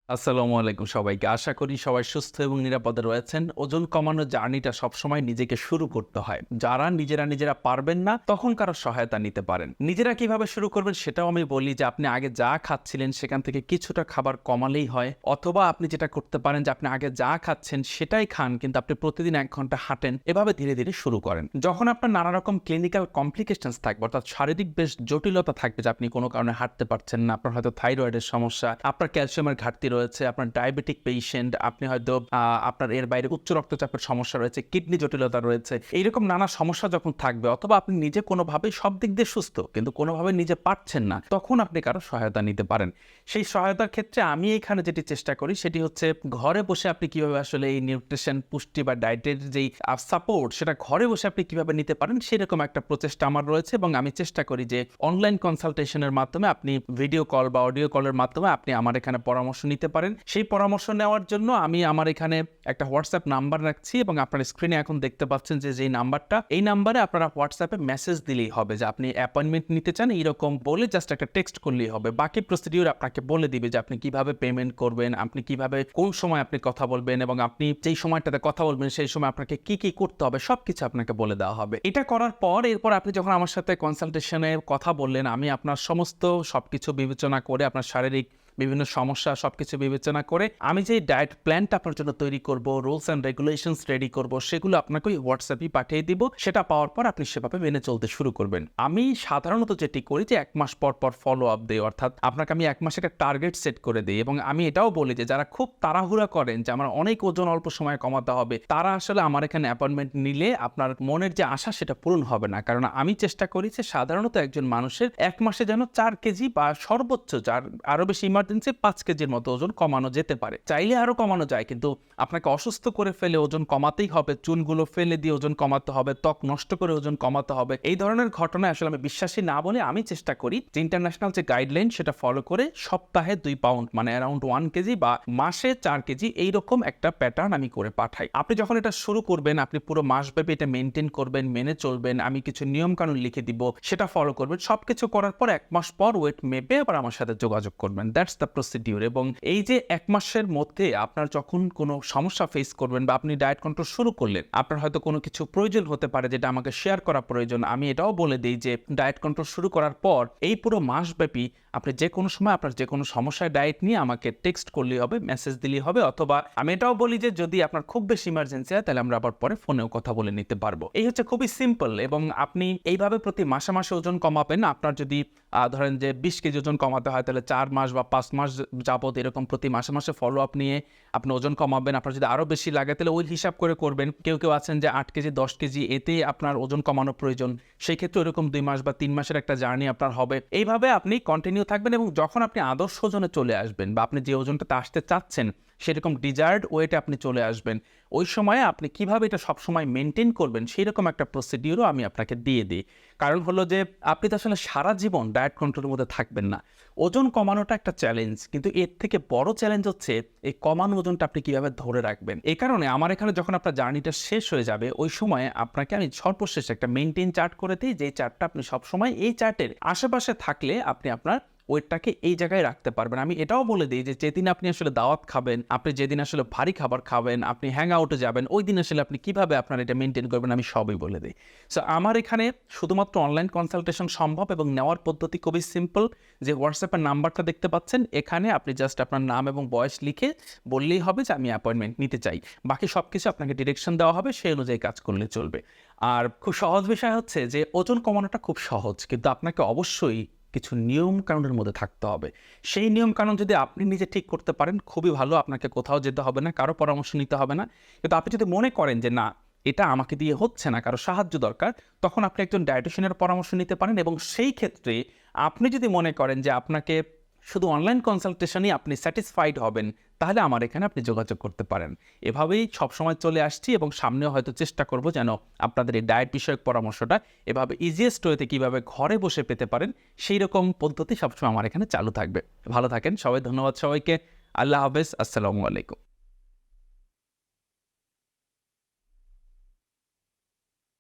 আসসালামু আলাইকুম সবাইকে। আশা করি সবাই সুস্থ এবং নিরাপদে রয়েছেন। ওজন কমানোর জার্নিটা সবসময় নিজেকে শুরু করতে হয়। যারা নিজেরা পারবেন না, তখন কারো সহায়তা নিতে পারেন। নিজেরা কিভাবে শুরু করবেন সেটাও আমি বলি যে আপনি আগে যা খাচ্ছিলেন সেখান থেকে কিছুটা খাবার কমালেই হয়। অথবা আপনি যেটা করতে পারেন যে আপনি আগে যা খাচ্ছেন সেটাই খান, কিন্তু আপনি প্রতিদিন ১ ঘন্টা হাঁটেন। এভাবে ধীরে শুরু করেন। যখন আপনার নানা রকম ক্লিনিক্যাল কমপ্লিকেশনস থাকবে, অর্থাৎ শারীরিক বেশ জটিলতা থাকবে যে আপনি কোনো কারণে হাঁটতে পারছেন না, আপনার হয়তো থাইরয়েডের সমস্যা, আপনার ক্যালসিয়ামের ঘাটতি রয়েছে, আপনার ডায়াবেটিক পেশেন্ট, আপনি হয়তো আপনার এর বাইরে উচ্চ রক্তচাপের সমস্যা রয়েছে, কিডনি জটিলতা রয়েছে। এইরকম নানা সমস্যা যখন থাকবে, অথবা আপনি নিজে কোনোভাবে সব দিক দিয়ে সুস্থ কিন্তু কোনোভাবে নিজে পারছেন না, তখন আপনি কারো সহায়তা নিতে পারেন। সেই সহায়তার ক্ষেত্রে আমি এখানে যেটি চেষ্টা করি সেটি হচ্ছে ঘরে বসে আপনি কিভাবে আসলে এই নিউট্রিশন, পুষ্টি বা ডায়েটের যেই সাপোর্ট সেটা ঘরে বসে আপনি কিভাবে নিতে পারেন সেরকম একটা প্রচেষ্টা আমার রয়েছে। এবং আমি চেষ্টা করি যে অনলাইন কনসালটেশনের মাধ্যমে আপনি ভিডিও কল বা অডিও কলের মাধ্যমে আপনি আমার এখানে পরামর্শ নিতে পারেন। সেই পরামর্শ নেওয়ার জন্য আমি আমার এখানে একটা হোয়াটসঅ্যাপ নাম্বার রাখছি এবং আপনার স্ক্রিনে এখন দেখতে পাচ্ছেন যে যেই নাম্বারটা, এই নাম্বারে আপনারা হোয়াটসঅ্যাপে মেসেজ দিলেই হবে যে আপনি অ্যাপয়েন্টমেন্ট নিতে চান, এইরকম বলে জাস্ট একটা টেক্সট করলেই হবে। বাকি প্রসিডিউর আপনাকে বলে দিবে যে আপনি কিভাবে পেমেন্ট করবেন, আপনি কিভাবে কোন সময় আপনি কথা বলবেন, এবং আপনি যেই সময়টাতে কথা বলবেন সেই সময় আপনাকে কি করতে হবে সবকিছু আপনাকে বলে দেওয়া হবে। এটা করার পর এরপর আপনি যখন আমার সাথে কনসালটেশনে কথা বললেন, আমি আপনার সমস্ত সবকিছু বিবেচনা করে, আপনার শারীরিক বিভিন্ন সমস্যা সবকিছু বিবেচনা করে আমি যে ডায়েট প্ল্যানটা আপনার জন্য তৈরি করব, রুলস অ্যান্ড রেগুলেশনস রেডি করব, সেগুলো আপনাকে ওই হোয়াটসঅ্যাপে পাঠিয়ে দিব। সেটা পাওয়ার পর আপনি সেভাবে মেনে চলতে শুরু করবেন। আমি সাধারণত যেটি করি যে 1 মাস পর ফলো আপ দেই, অর্থাৎ আপনাকে আমি 1 মাসে একটা টার্গেট সেট করে দিই। এবং আমি এটাও বলি যে যারা খুব তাড়াহুড়া করেন যে আমার অনেক ওজন অল্প সময়ে কমাতে হবে, তারা আসলে আমার এখানে অ্যাপয়েন্টমেন্ট নিলে আপনার মনের যে আশা সেটা পূরণ হবে না। কারণ আমি চেষ্টা করি যে সাধারণত একজন মানুষের 1 মাসে যেন 4 কেজি বা সর্বোচ্চ আরো বেশি 5 কেজির মতো ওজন কমানো যেতে পারে। চাইলে আরো কমানো যায়, কিন্তু আপনাকে অসুস্থ করে ফেলে ওজন কমাতেই হবে, চুলগুলো ফেলে দিয়ে ওজন কমাতে হবে, ত্বক নষ্ট করে ওজন কমাতে হবে, এই ধরনের ঘটনায় আসলে আমি বিশ্বাসী না বলে আমি চেষ্টা করি যে ইন্টারন্যাশনাল যে গাইডলাইন সেটা ফলো করে সপ্তাহে 2 পাউন্ড মানে অ্যারাউন্ড 1 কেজি বা মাসে 4 কেজি এইরকম একটা প্যাটার্ন আমি করে পাঠাই। আপনি যখন এটা শুরু করবেন, আপনি পুরো মাসব্যাপী এটা মেনটেন করবেন, মেনে চলবেন, আমি কিছু নিয়ম কানুন লিখে দিব, সেটা ফলো করবেন। সবকিছু করার পর 1 মাস পর ওয়েট মেপে আবার আমার সাথে যোগাযোগ করবেন। That's the procedure. এবং এই যে 1 মাসের মধ্যে আপনার যখন কোনো সমস্যা ফেস করবেন বা আপনি ডায়েট কন্ট্রোল শুরু করলেন, আপনার হয়তো কোনো কিছু প্রয়োজন হতে পারে যেটা আমাকে শেয়ার করা প্রয়োজন, আমি এটাও বলে দিই যে ডায়েট কন্ট্রোল শুরু করার পর এই পুরো মাসব্যাপী আপনি যে কোনো সময় আপনার যে কোনো সমস্যায় ডায়েট নিয়ে আমাকে টেক্সট করলেই হবে, মেসেজ দিলেই হবে। অথবা আমি এটাও বলি যে যদি আপনার খুব বেশি ইমার্জেন্সি হয় তাহলে আমরা আবার পরে ফোনেও কথা বলে নিতে পারবো। এই হচ্ছে খুবই সিম্পল। এবং আপনি এইভাবে প্রতি মাসে ওজন কমাবেন। আপনার যদি ধরেন যে 20 কেজি ওজন কমাতে হয়, তাহলে 4 মাস বা 5 মাস যাবত এরকম প্রতি মাসে ফলো আপ নিয়ে আপনি ওজন কমাবেন। আপনার যদি আরো বেশি লাগে তাহলে ওই হিসাব করে করবেন। কেউ আছেন যে 8 কেজি 10 কেজি এতেই আপনার ওজন কমানো প্রয়োজন, সেই ক্ষেত্রে এরকম 2 মাস বা 3 মাসের একটা জার্নি আপনার হবে। এইভাবে আপনি কন্টিনিউ থাকবেন এবং যখন আপনি আদর্শ ওজনে চলে আসবেন বা আপনি যে ওজনটাতে আসতে চাচ্ছেন সেরকম ডিজায়ার্ড ওয়েটে আপনি চলে আসবেন, ওই সময়ে আপনি কিভাবে এটা সবসময় মেনটেন করবেন সেই রকম একটা প্রসিডিউরও আমি আপনাকে দিয়ে দিই। কারণ হলো যে আপনি তো আসলে সারা জীবন ডায়েট কন্ট্রোলের মধ্যে থাকবেন না। ওজন কমানোটা একটা চ্যালেঞ্জ, কিন্তু এর থেকে বড় চ্যালেঞ্জ হচ্ছে এই কমানো ওজনটা আপনি কিভাবে ধরে রাখবেন। এই কারণে আমার এখানে যখন আপনার জার্নিটা শেষ হয়ে যাবে, ওই সময় আপনাকে আমি সর্বশেষ একটা মেইনটেইন চার্ট করে দিই, যে চার্টটা আপনি সবসময় এই চার্টের আশেপাশে থাকলে আপনি আপনার ওয়েটটাকে এই জায়গায় রাখতে পারবেন। আমি এটাও বলে দিই যে যেদিন আপনি আসলে দাওয়াত খাবেন, আপনি যেদিন আসলে ভারী খাবার খাবেন, আপনি হ্যাং আউটে যাবেন, ওই দিন আসলে আপনি কিভাবে আপনার এটা মেনটেন করবেন আমি সবই বলে দিই। সো আমার এখানে শুধুমাত্র অনলাইন কনসালটেশন সম্ভব এবং নেওয়ার পদ্ধতি খুবই সিম্পল। যে হোয়াটসঅ্যাপের নাম্বারটা দেখতে পাচ্ছেন, এখানে আপনি জাস্ট আপনার নাম এবং বয়স লিখে বললেই হবে যে আমি অ্যাপয়েন্টমেন্ট নিতে চাই। বাকি সব কিছু আপনাকে ডিরেকশন দেওয়া হবে, সেই অনুযায়ী কাজ করলে চলবে। আর খুব সহজ বিষয় হচ্ছে যে ওজন কমানোটা খুব সহজ, কিন্তু আপনাকে অবশ্যই কিছু নিয়ম কানুনের মধ্যে থাকতে হবে। সেই নিয়ম কানুন যদি আপনি নিজে ঠিক করতে পারেন খুবই ভালো, আপনাকে কোথাও যেতে হবে না, কারো পরামর্শ নিতে হবে না। কিন্তু আপনি যদি মনে করেন যে না, এটা আমাকে দিয়ে হচ্ছে না, কারো সাহায্য দরকার, তখন আপনি একজন ডায়েটিশিয়ানের পরামর্শ নিতে পারেন। এবং সেই ক্ষেত্রে আপনি যদি মনে করেন যে আপনাকে শুধু অনলাইন কনসালটেশনই আপনি স্যাটিসফাইড হবেন, তাহলে আমার এখানে আপনি যোগাযোগ করতে পারেন। এভাবেই সবসময় চলে আসছি এবং সামনেও হয়তো চেষ্টা করব যেন আপনাদের এই ডায়েট বিষয়ক পরামর্শটা এভাবে ইজিয়েস্ট ওয়েতে কীভাবে ঘরে বসে পেতে পারেন সেই রকম পদ্ধতি সবসময় আমার এখানে চালু থাকবে। ভালো থাকেন সবাই, ধন্যবাদ সবাইকে। আল্লাহ হাফেজ, আসসালামু আলাইকুম।